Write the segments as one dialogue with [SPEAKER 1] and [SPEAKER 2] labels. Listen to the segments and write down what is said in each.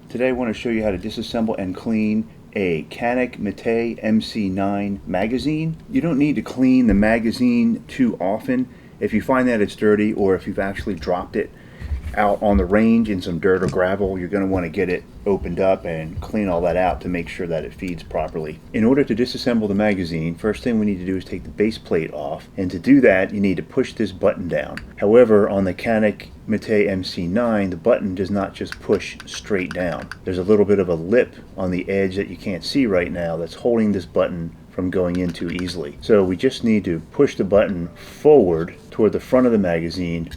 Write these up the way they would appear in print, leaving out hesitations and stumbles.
[SPEAKER 1] Today I want to show you how to disassemble and clean a Canik METE MC9 magazine. You don't need to clean the magazine too often. If you find that it's dirty, or if you've actually dropped it out on the range in some dirt or gravel, you're going to want to get it opened up and clean all that out to make sure that it feeds properly. In order to disassemble the magazine, first thing we need to do is take the base plate off, and to do that you need to push this button down. However, on the Canik METE MC9, the button does not just push straight down. There's a little bit of a lip on the edge that you can't see right now that's holding this button from going in too easily. So we just need to push the button forward toward the front of the magazine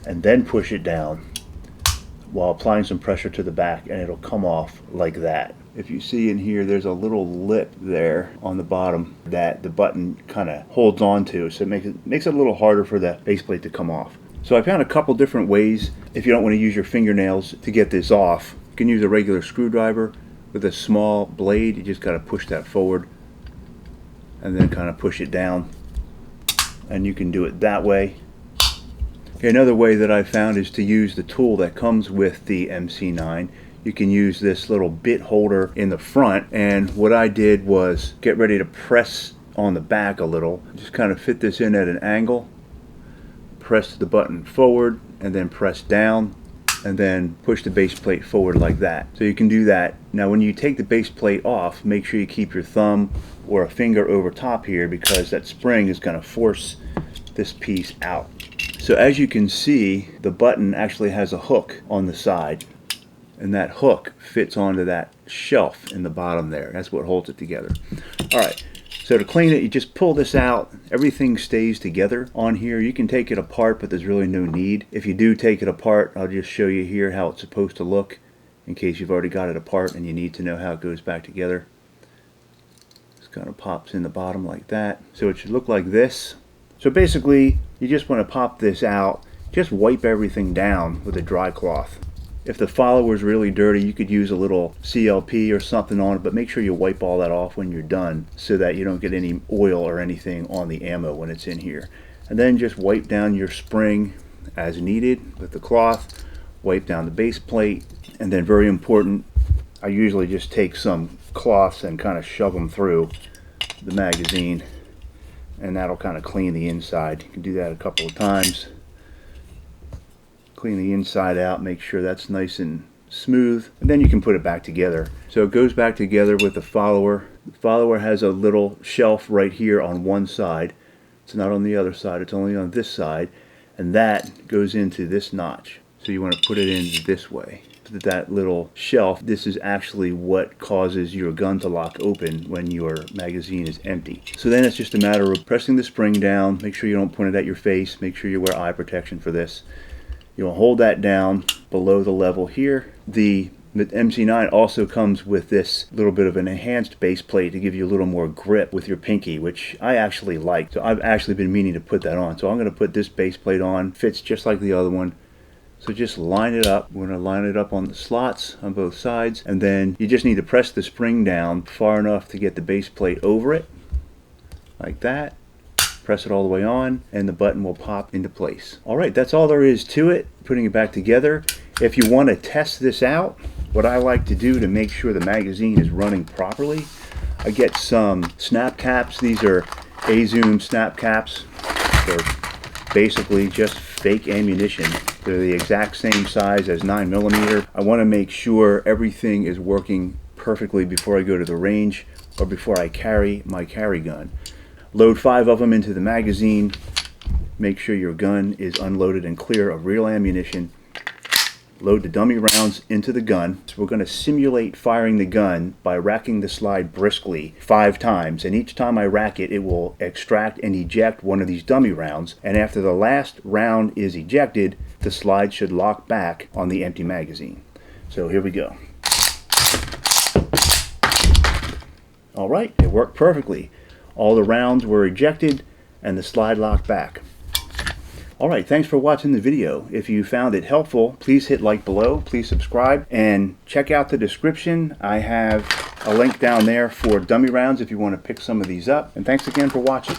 [SPEAKER 1] and then push it down while applying some pressure to the back, and it'll come off like that. If you see in here, there's a little lip there on the bottom that the button kind of holds on to, so it makes it a little harder for the base plate to come off. So I found a couple different ways if you don't want to use your fingernails to get this off. You can use a regular screwdriver with a small blade. You just got to push that forward and then kind of push it down, and you can do it that way. Okay, another way that I found is to use the tool that comes with the MC9. You can use this little bit holder in the front, and what I did was get ready to press on the back a little. Just kind of fit this in at an angle, press the button forward, and then press down, and then push the base plate forward like that. So you can do that. Now when you take the base plate off, make sure you keep your thumb or a finger over top here, because that spring is going to force this piece out. So as you can see, the button actually has a hook on the side, and that hook fits onto that shelf in the bottom there. That's what holds it together. Alright, so to clean it, you just pull this out. Everything stays together on here. You can take it apart, but there's really no need. If you do take it apart, I'll just show you here how it's supposed to look in case you've already got it apart and you need to know how it goes back together. Just kind of pops in the bottom like that. So it should look like this. So basically, you just want to pop this out, just wipe everything down with a dry cloth. If the follower is really dirty, you could use a little CLP or something on it, but make sure you wipe all that off when you're done so that you don't get any oil or anything on the ammo when it's in here. And then just wipe down your spring as needed with the cloth, wipe down the base plate, and then very important, I usually just take some cloths and kind of shove them through the magazine, and that'll kind of clean the inside. You can do that a couple of times. Clean the inside out, make sure that's nice and smooth, and then you can put it back together. So it goes back together with the follower. The follower has a little shelf right here on one side. It's not on the other side, it's only on this side, and that goes into this notch. So you want to put it in this way. That little shelf, this is actually what causes your gun to lock open when your magazine is empty. So then it's just a matter of pressing the spring down. Make sure you don't point it at your face. Make sure you wear eye protection for this. You'll hold that down below the level here. The MC9 also comes with this little bit of an enhanced base plate to give you a little more grip with your pinky, which I actually like. So I've actually been meaning to put that on. So I'm going to put this base plate on. Fits just like the other one. So just line it up. We're going to line it up on the slots on both sides, and then you just need to press the spring down far enough to get the base plate over it, like that. Press it all the way on, and the button will pop into place. Alright, that's all there is to it, putting it back together. If you want to test this out, what I like to do to make sure the magazine is running properly, I get some snap caps. These are A-Zoom snap caps. They're basically just fake ammunition. They're the exact same size as 9mm. I want to make sure everything is working perfectly before I go to the range or before I carry my carry gun. Load 5 of them into the magazine. Make sure your gun is unloaded and clear of real ammunition. Load the dummy rounds into the gun. So we're going to simulate firing the gun by racking the slide briskly 5 times, and each time I rack it, it will extract and eject one of these dummy rounds, and after the last round is ejected, the slide should lock back on the empty magazine. So here we go. Alright, it worked perfectly. All the rounds were ejected and the slide locked back. Alright, thanks for watching the video. If you found it helpful, please hit like below, please subscribe, and check out the description. I have a link down there for dummy rounds if you want to pick some of these up. And thanks again for watching.